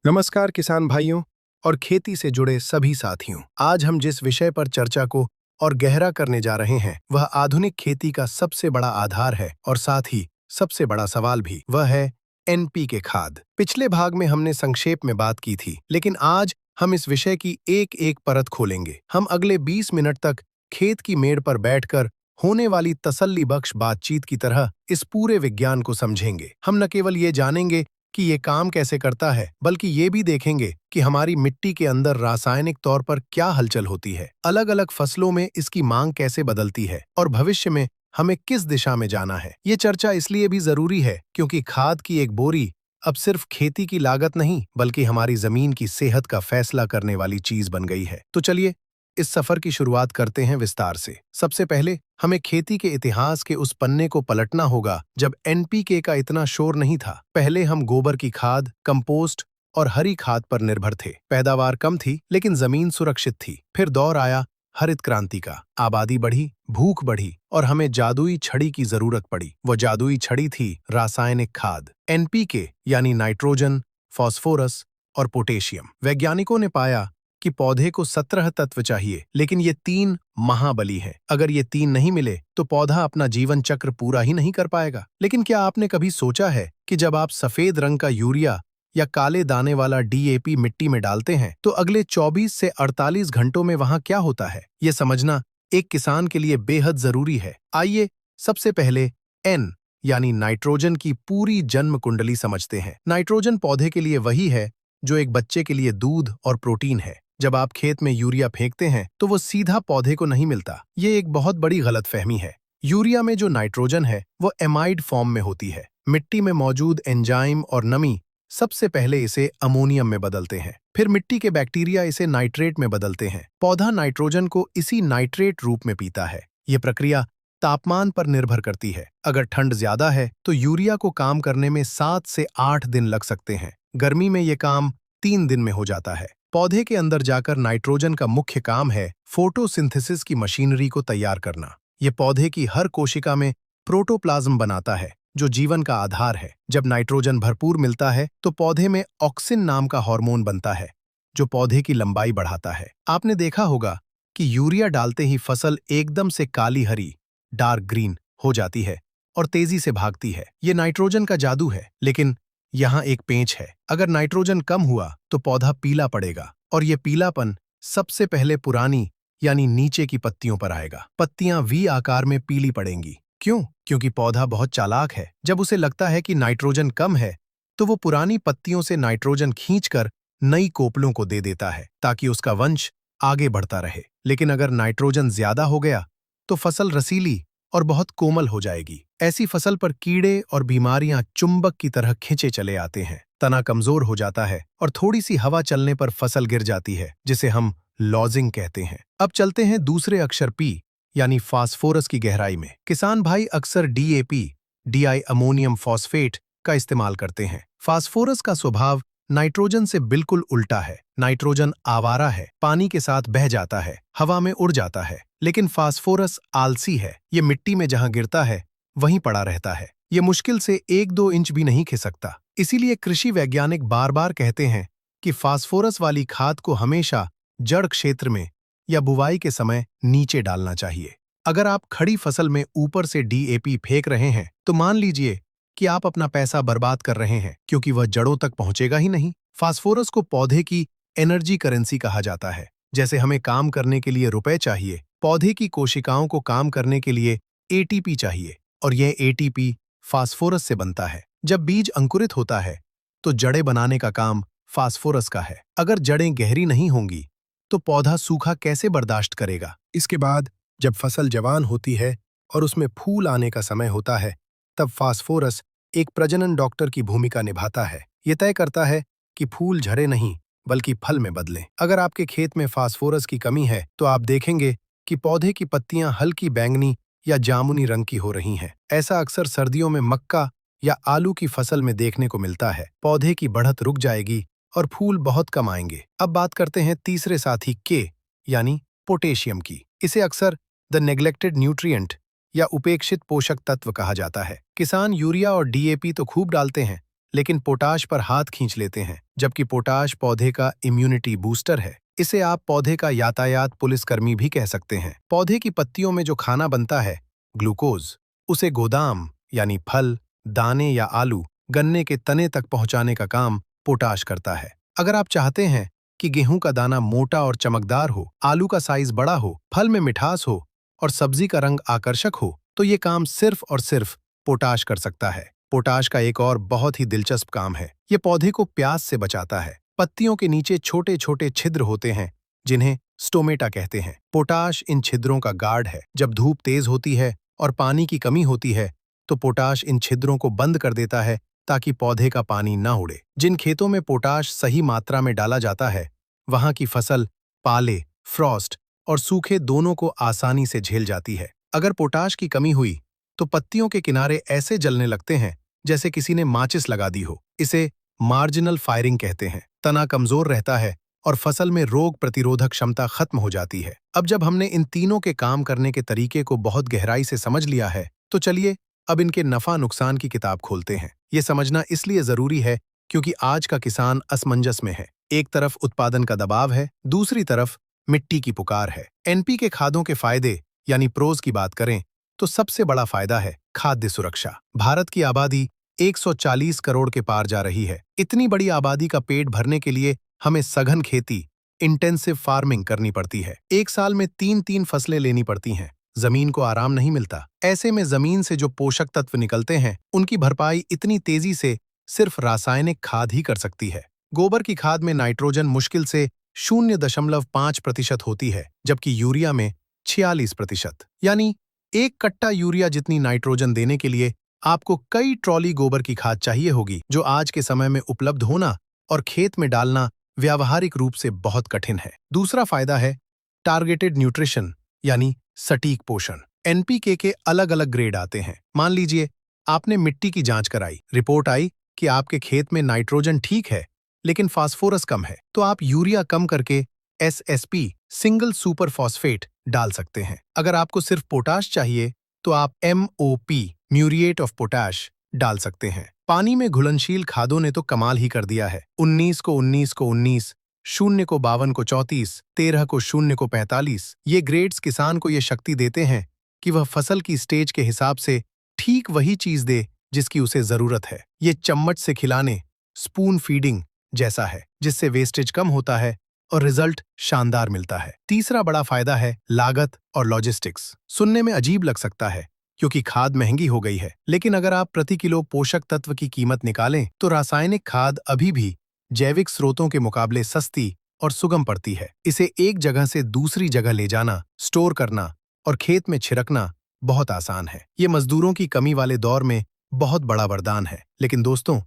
नमस्कार किसान भाइयों और खेती से जुड़े सभी साथियों। आज हम जिस विषय पर चर्चा को और गहरा करने जा रहे हैं वह आधुनिक खेती का सबसे बड़ा आधार है और साथ ही सबसे बड़ा सवाल भी। वह है एनपीके खाद। पिछले भाग में हमने संक्षेप में बात की थी, लेकिन आज हम इस विषय की एक एक परत खोलेंगे। हम अगले 20 मिनट तक खेत की मेड़ पर बैठकर होने वाली तसल्ली बख्श बातचीत की तरह इस पूरे विज्ञान को समझेंगे। हम न केवल ये जानेंगे कि ये काम कैसे करता है, बल्कि ये भी देखेंगे कि हमारी मिट्टी के अंदर रासायनिक तौर पर क्या हलचल होती है, अलग अलग फसलों में इसकी मांग कैसे बदलती है और भविष्य में हमें किस दिशा में जाना है। ये चर्चा इसलिए भी जरूरी है क्योंकि खाद की एक बोरी अब सिर्फ खेती की लागत नहीं, बल्कि हमारी जमीन की सेहत का फैसला करने वाली चीज बन गई है। तो चलिए इस सफर की शुरुआत करते हैं विस्तार से। सबसे पहले हमें खेती के इतिहास के उस पन्ने को पलटना होगा जब एनपीके का इतना शोर नहीं था। पहले हम गोबर की खाद, कंपोस्ट और हरी खाद पर निर्भर थे। पैदावार कम थी लेकिन जमीन सुरक्षित थी। फिर दौर आया हरित क्रांति का। आबादी बढ़ी, भूख बढ़ी और हमें जादुई छड़ी की जरूरत पड़ी। वो जादुई छड़ी थी रासायनिक खाद, एनपीके यानी नाइट्रोजन, फास्फोरस और पोटेशियम। वैज्ञानिकों ने पाया कि पौधे को 17 तत्व चाहिए, लेकिन ये 3 महाबली हैं। अगर ये 3 नहीं मिले तो पौधा अपना जीवन चक्र पूरा ही नहीं कर पाएगा। लेकिन क्या आपने कभी सोचा है कि जब आप सफेद रंग का यूरिया या काले दाने वाला डीएपी मिट्टी में डालते हैं तो अगले 24 से 48 घंटों में वहां क्या होता है? ये समझना एक किसान के लिए बेहद जरूरी है। आइए सबसे पहले एन यानी नाइट्रोजन की पूरी जन्म कुंडली समझते हैं। नाइट्रोजन पौधे के लिए वही है जो एक बच्चे के लिए दूध और प्रोटीन है। जब आप खेत में यूरिया फेंकते हैं तो वो सीधा पौधे को नहीं मिलता। ये एक बहुत बड़ी गलतफहमी है। यूरिया में जो नाइट्रोजन है वो एमाइड फॉर्म में होती है। मिट्टी में मौजूद एंजाइम और नमी सबसे पहले इसे अमोनियम में बदलते हैं, फिर मिट्टी के बैक्टीरिया इसे नाइट्रेट में बदलते हैं। पौधा नाइट्रोजन को इसी नाइट्रेट रूप में पीता है। ये प्रक्रिया तापमान पर निर्भर करती है। अगर ठंड ज्यादा है तो यूरिया को काम करने में 7 से 8 दिन लग सकते हैं। गर्मी में ये काम 3 दिन में हो जाता है। पौधे के अंदर जाकर नाइट्रोजन का मुख्य काम है फोटोसिंथेसिस की मशीनरी को तैयार करना। ये पौधे की हर कोशिका में प्रोटोप्लाज्म बनाता है जो जीवन का आधार है। जब नाइट्रोजन भरपूर मिलता है तो पौधे में ऑक्सिन नाम का हार्मोन बनता है जो पौधे की लंबाई बढ़ाता है। आपने देखा होगा कि यूरिया डालते ही फसल एकदम से काली हरी, डार्क ग्रीन हो जाती है और तेजी से भागती है। ये नाइट्रोजन का जादू है। लेकिन यहाँ एक पेंच है। अगर नाइट्रोजन कम हुआ तो पौधा पीला पड़ेगा और ये पीलापन सबसे पहले पुरानी यानी नीचे की पत्तियों पर आएगा। पत्तियां वी आकार में पीली पड़ेंगी। क्यों? क्योंकि पौधा बहुत चालाक है। जब उसे लगता है कि नाइट्रोजन कम है तो वो पुरानी पत्तियों से नाइट्रोजन खींचकर नई कोपलों को दे देता है ताकि उसका वंश आगे बढ़ता रहे। लेकिन अगर नाइट्रोजन ज्यादा हो गया तो फसल रसीली और बहुत कोमल हो जाएगी। ऐसी फसल पर कीड़े और बीमारियां चुंबक की तरह खींचे चले आते हैं। तना कमजोर हो जाता है और थोड़ी सी हवा चलने पर फसल गिर जाती है, जिसे हम लॉजिंग कहते हैं। अब चलते हैं दूसरे अक्षर पी यानी फास्फोरस की गहराई में। किसान भाई अक्सर डीएपी, डीआई अमोनियम फॉस्फेट का इस्तेमाल करते हैं। फास्फोरस का स्वभाव नाइट्रोजन से बिल्कुल उल्टा है। नाइट्रोजन आवारा है, पानी के साथ बह जाता है, हवा में उड़ जाता है। लेकिन फास्फोरस आलसी है। ये मिट्टी में जहां गिरता है वहीं पड़ा रहता है। ये मुश्किल से 1-2 इंच भी नहीं खिसकता। इसीलिए कृषि वैज्ञानिक बार बार कहते हैं कि फास्फोरस वाली खाद को हमेशा जड़ क्षेत्र में या बुवाई के समय नीचे डालना चाहिए। अगर आप खड़ी फसल में ऊपर से डीएपी फेंक रहे हैं तो मान लीजिए कि आप अपना पैसा बर्बाद कर रहे हैं, क्योंकि वह जड़ों तक पहुंचेगा ही नहीं। फास्फोरस को पौधे की एनर्जी करेंसी कहा जाता है। जैसे हमें काम करने के लिए रुपए चाहिए, पौधे की कोशिकाओं को काम करने के लिए एटीपी चाहिए, और यह एटीपी फास्फोरस से बनता है। जब बीज अंकुरित होता है तो जड़ें बनाने का काम फास्फोरस का है। अगर जड़ें गहरी नहीं होंगी तो पौधा सूखा कैसे बर्दाश्त करेगा? इसके बाद जब फसल जवान होती है और उसमें फूल आने का समय होता है, तब फास्फोरस एक प्रजनन डॉक्टर की भूमिका निभाता है। ये तय करता है कि फूल झरे नहीं बल्कि फल में बदलें। अगर आपके खेत में फास्फोरस की कमी है तो आप देखेंगे कि पौधे की पत्तियां हल्की बैंगनी या जामुनी रंग की हो रही हैं। ऐसा अक्सर सर्दियों में मक्का या आलू की फसल में देखने को मिलता है। पौधे की बढ़त रुक जाएगी और फूल बहुत कम आएंगे। अब बात करते हैं तीसरे साथी के यानी पोटेशियम की। इसे अक्सर द नेग्लेक्टेड न्यूट्रिएंट या उपेक्षित पोषक तत्व कहा जाता है। किसान यूरिया और डीएपी तो खूब डालते हैं, लेकिन पोटाश पर हाथ खींच लेते हैं, जबकि पोटाश पौधे का इम्यूनिटी बूस्टर है। इसे आप पौधे का यातायात पुलिसकर्मी भी कह सकते हैं। पौधे की पत्तियों में जो खाना बनता है, ग्लूकोज, उसे गोदाम यानी फल, दाने या आलू, गन्ने के तने तक पहुंचाने का काम पोटाश करता है। अगर आप चाहते हैं कि गेहूं का दाना मोटा और चमकदार हो, आलू का साइज बड़ा हो, फल में मिठास हो और सब्जी का रंग आकर्षक हो, तो ये काम सिर्फ और सिर्फ पोटाश कर सकता है। पोटाश का एक और बहुत ही दिलचस्प काम है। ये पौधे को प्यास से बचाता है। पत्तियों के नीचे छोटे छोटे छिद्र होते हैं, जिन्हें स्टोमेटा कहते हैं। पोटाश इन छिद्रों का गार्ड है। जब धूप तेज होती है और पानी की कमी होती है, तो पोटाश इन छिद्रों को बंद कर देता है ताकि पौधे का पानी न उड़े। जिन खेतों में पोटाश सही मात्रा में डाला जाता है, वहां की फसल पाले, फ्रॉस्ट और सूखे दोनों को आसानी से झेल जाती है। अगर पोटाश की कमी हुई, तो पत्तियों के किनारे ऐसे जलने लगते हैं जैसे किसी ने माचिस लगा दी हो। इसे मार्जिनल फायरिंग कहते हैं। तना कमजोर रहता है और फसल में रोग प्रतिरोधक क्षमता खत्म हो जाती है। अब जब हमने इन तीनों के काम करने के तरीके को बहुत गहराई से समझ लिया है, तो चलिए अब इनके नफा नुकसान की किताब खोलते हैं। ये समझना इसलिए जरूरी है क्योंकि आज का किसान असमंजस में है। एक तरफ उत्पादन का दबाव है, दूसरी तरफ मिट्टी की पुकार है। एनपीके खादों के फायदे यानी प्रोज की बात करें तो सबसे बड़ा फायदा है खाद्य सुरक्षा। भारत की आबादी 140 करोड़ के पार जा रही है। इतनी बड़ी आबादी का पेट भरने के लिए हमें सघन खेती, इंटेंसिव फार्मिंग करनी पड़ती है। एक साल में 3-3 फसलें लेनी पड़ती हैं। जमीन को आराम नहीं मिलता। ऐसे में जमीन से जो पोषक तत्व निकलते हैं, उनकी भरपाई इतनी तेजी से सिर्फ रासायनिक खाद ही कर सकती है। गोबर की खाद में नाइट्रोजन मुश्किल से 0.5% होती है, जबकि यूरिया में 46%। यानी एक कट्टा यूरिया जितनी नाइट्रोजन देने के लिए आपको कई ट्रॉली गोबर की खाद चाहिए होगी, जो आज के समय में उपलब्ध होना और खेत में डालना व्यावहारिक रूप से बहुत कठिन है। दूसरा फायदा है टारगेटेड न्यूट्रिशन यानी सटीक पोषण। एनपीके के अलग अलग ग्रेड आते हैं। मान लीजिए आपने मिट्टी की जांच कराई, रिपोर्ट आई कि आपके खेत में नाइट्रोजन ठीक है लेकिन फास्फोरस कम है, तो आप यूरिया कम करके एसएसपी सिंगल सुपर फॉस्फेट डाल सकते हैं। अगर आपको सिर्फ पोटाश चाहिए तो आप एमओपी म्यूरिएट ऑफ पोटाश डाल सकते हैं। पानी में घुलनशील खादों ने तो कमाल ही कर दिया है। 19 को 19 को 19, 0 को 52 को 34, 13 को 0 को 45। ये ग्रेड्स किसान को ये शक्ति देते हैं कि वह फसल की स्टेज के हिसाब से ठीक वही चीज दे जिसकी उसे जरूरत है। ये चम्मच से खिलाने, स्पून फीडिंग जैसा है, जिससे वेस्टेज कम होता है और रिजल्ट शानदार मिलता है। तीसरा बड़ा फायदा है लागत और लॉजिस्टिक्स। सुनने में अजीब लग सकता है क्योंकि खाद महंगी हो गई है, लेकिन अगर आप प्रति किलो पोषक तत्व की कीमत निकालें तो रासायनिक खाद अभी भी जैविक स्रोतों के मुकाबले सस्ती और सुगम पड़ती है। इसे एक जगह से दूसरी जगह ले जाना, स्टोर करना और खेत में छिड़कना बहुत आसान है। ये मजदूरों की कमी वाले दौर में बहुत बड़ा वरदान है। लेकिन दोस्तों,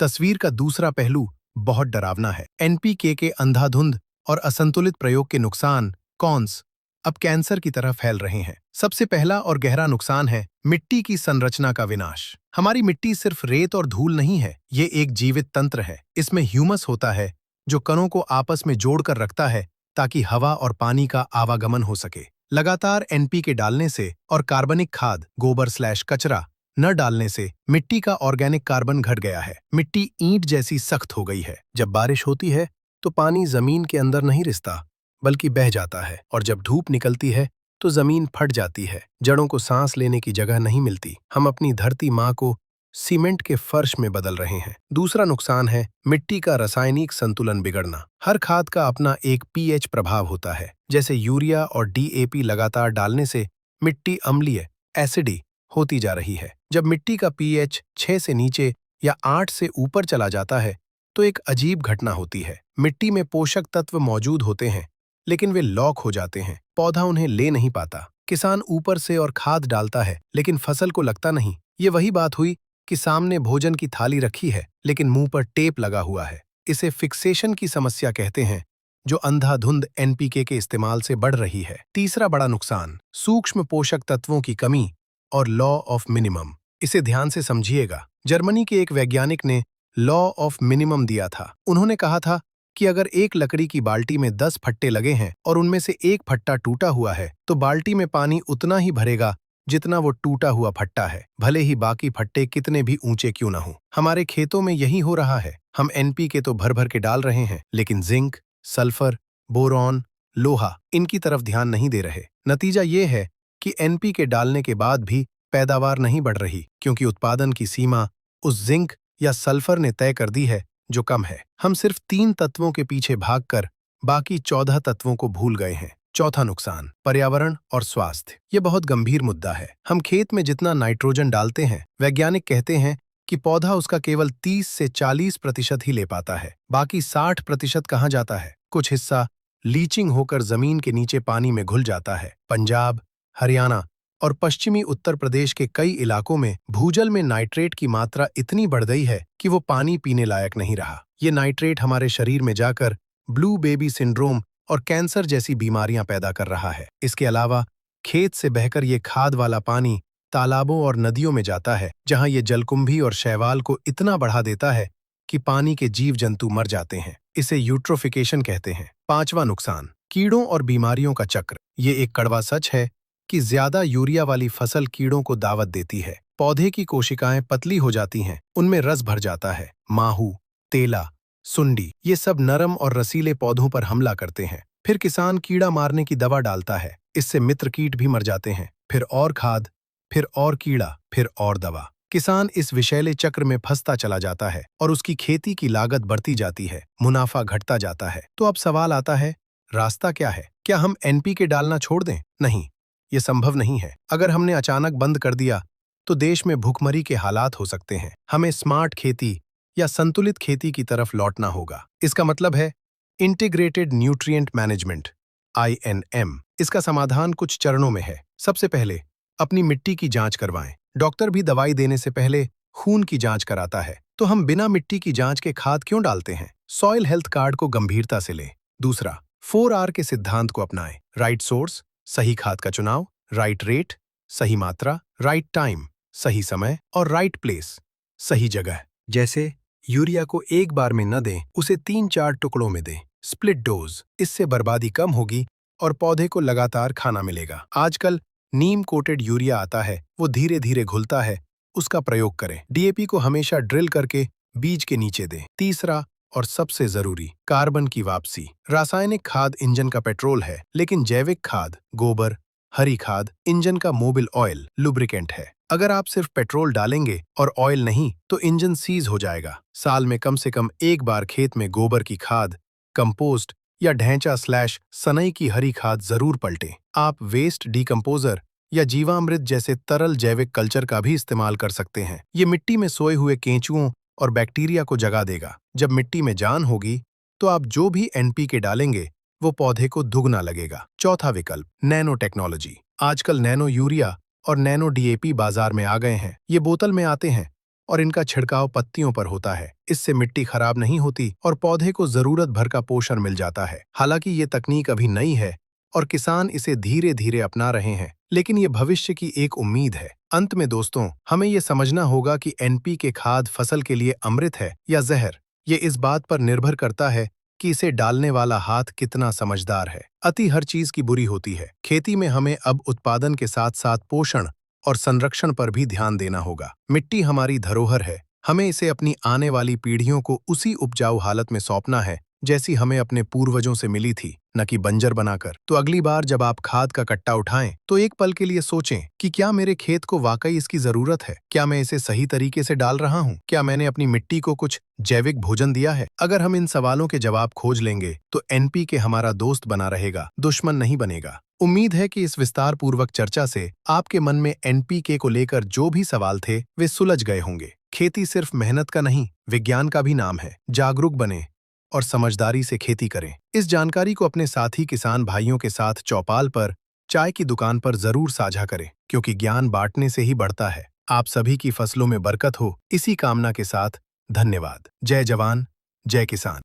तस्वीर का दूसरा पहलू बहुत डरावना है। एनपीके के अंधाधुंध और असंतुलित प्रयोग के नुकसान कॉन्स अब कैंसर की तरह फैल रहे हैं। सबसे पहला और गहरा नुकसान है मिट्टी की संरचना का विनाश। हमारी मिट्टी सिर्फ रेत और धूल नहीं है, ये एक जीवित तंत्र है। इसमें ह्यूमस होता है जो कणों को आपस में जोड़कर रखता है ताकि हवा और पानी का आवागमन हो सके। लगातार एनपीके डालने से और कार्बनिक खाद गोबर/कचरा न डालने से मिट्टी का ऑर्गेनिक कार्बन घट गया है। मिट्टी ईंट जैसी सख्त हो गई है। जब बारिश होती है तो पानी जमीन के अंदर नहीं रिसता बल्कि बह जाता है, और जब धूप निकलती है तो जमीन फट जाती है। जड़ों को सांस लेने की जगह नहीं मिलती। हम अपनी धरती माँ को सीमेंट के फर्श में बदल रहे हैं। दूसरा नुकसान है मिट्टी का रासायनिक संतुलन बिगड़ना। हर खाद का अपना एक पीएच प्रभाव होता है। जैसे यूरिया और डीएपी लगातार डालने से मिट्टी अम्लीय एसिडी होती जा रही है। जब मिट्टी का पीएच 6 से नीचे या 8 से ऊपर चला जाता है तो एक अजीब घटना होती है। मिट्टी में पोषक तत्व मौजूद होते हैं लेकिन वे लॉक हो जाते हैं। पौधा उन्हें ले नहीं पाता। किसान ऊपर से और खाद डालता है लेकिन फसल को लगता नहीं। ये वही बात हुई कि सामने भोजन की थाली रखी है लेकिन मुंह पर टेप लगा हुआ है। इसे फिक्सेशन की समस्या कहते हैं, जो अंधाधुंध एनपीके के इस्तेमाल से बढ़ रही है। तीसरा बड़ा नुकसान सूक्ष्म पोषक तत्वों की कमी और लॉ ऑफ मिनिमम। इसे ध्यान से समझिएगा। जर्मनी के एक वैज्ञानिक ने लॉ ऑफ मिनिमम दिया था। उन्होंने कहा था कि अगर एक लकड़ी की बाल्टी में 10 फट्टे लगे हैं और उनमें से एक फट्टा टूटा हुआ है तो बाल्टी में पानी उतना ही भरेगा जितना वो टूटा हुआ फट्टा है, भले ही बाकी फट्टे कितने भी ऊंचे क्यों न हों। हमारे खेतों में यही हो रहा है। हम एनपीके तो भर भर के डाल रहे हैं, लेकिन जिंक, सल्फर, बोरॉन, लोहा इनकी तरफ ध्यान नहीं दे रहे। नतीजा ये है कि एनपीके डालने के बाद भी पैदावार नहीं बढ़ रही, क्योंकि उत्पादन की सीमा उस जिंक या सल्फर ने तय कर दी है जो कम है। हम सिर्फ 3 तत्वों के पीछे भागकर बाकी 14 तत्वों को भूल गए हैं। चौथा नुकसान, पर्यावरण और स्वास्थ्य। ये बहुत गंभीर मुद्दा है। हम खेत में जितना नाइट्रोजन डालते हैं, वैज्ञानिक कहते हैं कि पौधा उसका केवल 30 से 40% ही ले पाता है। बाकी 60% कहाँ जाता है? कुछ हिस्सा लीचिंग होकर जमीन के नीचे पानी में घुल जाता है। पंजाब, हरियाणा और पश्चिमी उत्तर प्रदेश के कई इलाकों में भूजल में नाइट्रेट की मात्रा इतनी बढ़ गई है कि वो पानी पीने लायक नहीं रहा। ये नाइट्रेट हमारे शरीर में जाकर ब्लू बेबी सिंड्रोम और कैंसर जैसी बीमारियां पैदा कर रहा है। इसके अलावा खेत से बहकर ये खाद वाला पानी तालाबों और नदियों में जाता है, जहां ये जलकुंभी और शैवाल को इतना बढ़ा देता है कि पानी के जीव जंतु मर जाते हैं। इसे यूट्रोफिकेशन कहते हैं। पांचवा नुकसान, कीड़ों और बीमारियों का चक्र। ये एक कड़वा सच है कि ज्यादा यूरिया वाली फसल कीड़ों को दावत देती है। पौधे की कोशिकाएं पतली हो जाती हैं, उनमें रस भर जाता है। माहू, तेला, सुंडी ये सब नरम और रसीले पौधों पर हमला करते हैं। फिर किसान कीड़ा मारने की दवा डालता है, इससे मित्र कीट भी मर जाते हैं। फिर और खाद, फिर और कीड़ा, फिर और दवा। किसान इस विषैले चक्र में फंसता चला जाता है और उसकी खेती की लागत बढ़ती जाती है, मुनाफा घटता जाता है। तो अब सवाल आता है, रास्ता क्या है? क्या हम एनपीके डालना छोड़ दें? नहीं, ये संभव नहीं है। अगर हमने अचानक बंद कर दिया तो देश में भुखमरी के हालात हो सकते हैं। हमें स्मार्ट खेती या संतुलित खेती की तरफ लौटना होगा। इसका मतलब है इंटीग्रेटेड न्यूट्रिएंट मैनेजमेंट, INM। इसका समाधान कुछ चरणों में है। सबसे पहले अपनी मिट्टी की जांच करवाएं। डॉक्टर भी दवाई देने से पहले खून की जांच कराता है, तो हम बिना मिट्टी की जांच के खाद क्यों डालते हैं? सॉइल हेल्थ कार्ड को गंभीरता से लें। दूसरा, 4R के सिद्धांत को अपनाएं। राइट सोर्स, सही खाद का चुनाव, राइट रेट, सही मात्रा, राइट टाइम, सही समय, और राइट प्लेस, सही जगह। जैसे यूरिया को एक बार में न दें, उसे 3-4 टुकड़ों में दें। स्प्लिट डोज, इससे बर्बादी कम होगी और पौधे को लगातार खाना मिलेगा। आजकल नीम कोटेड यूरिया आता है, वो धीरे धीरे घुलता है, उसका प्रयोग करें। DAP को हमेशा ड्रिल करके बीज के नीचे दें। तीसरा और सबसे जरूरी, कार्बन की वापसी। रासायनिक खाद इंजन का पेट्रोल है, लेकिन जैविक खाद, गोबर, हरी खाद इंजन का मोबिल ऑयल, लुब्रिकेंट है। अगर आप सिर्फ पेट्रोल डालेंगे और ऑयल नहीं, तो इंजन सीज हो जाएगा। साल में कम से कम एक बार खेत में गोबर की खाद, कंपोस्ट या ढैंचा/सनई की हरी खाद जरूर पलटें। आप वेस्ट डीकंपोजर या जीवामृत जैसे तरल जैविक कल्चर का भी इस्तेमाल कर सकते हैं। ये मिट्टी में सोए हुए केंचुओं और बैक्टीरिया को जगा देगा। जब मिट्टी में जान होगी, तो आप जो भी NPK डालेंगे वो पौधे को दुगना लगेगा। चौथा विकल्प, नैनो टेक्नोलॉजी। आजकल नैनो यूरिया और नैनो DAP बाजार में आ गए हैं। ये बोतल में आते हैं और इनका छिड़काव पत्तियों पर होता है। इससे मिट्टी खराब नहीं होती और पौधे को जरूरत भर का पोषण मिल जाता है। हालांकि ये तकनीक अभी नई है और किसान इसे धीरे धीरे अपना रहे हैं, लेकिन ये भविष्य की एक उम्मीद है। अंत में दोस्तों, हमें ये समझना होगा कि NPK खाद फसल के लिए अमृत है या जहर। ये इस बात पर निर्भर करता है कि इसे डालने वाला हाथ कितना समझदार है। अति हर चीज की बुरी होती है। खेती में हमें अब उत्पादन के साथ साथ पोषण और संरक्षण पर भी ध्यान देना होगा। मिट्टी हमारी धरोहर है, हमें इसे अपनी आने वाली पीढ़ियों को उसी उपजाऊ हालत में सौंपना है जैसी हमें अपने पूर्वजों से मिली थी, न कि बंजर बनाकर। तो अगली बार जब आप खाद का कट्टा उठाएं, तो एक पल के लिए सोचें कि क्या मेरे खेत को वाकई इसकी जरूरत है? क्या मैं इसे सही तरीके से डाल रहा हूं? क्या मैंने अपनी मिट्टी को कुछ जैविक भोजन दिया है? अगर हम इन सवालों के जवाब खोज लेंगे, तो NPK हमारा दोस्त बना रहेगा, दुश्मन नहीं बनेगा। उम्मीद है कि इस विस्तार पूर्वक चर्चा से आपके मन में NPK को लेकर जो भी सवाल थे, वे सुलझ गए होंगे। खेती सिर्फ मेहनत का नहीं, विज्ञान का भी नाम है। जागरूक बने और समझदारी से खेती करें। इस जानकारी को अपने साथी किसान भाइयों के साथ चौपाल पर, चाय की दुकान पर जरूर साझा करें, क्योंकि ज्ञान बांटने से ही बढ़ता है। आप सभी की फसलों में बरकत हो, इसी कामना के साथ धन्यवाद। जय जवान, जय किसान।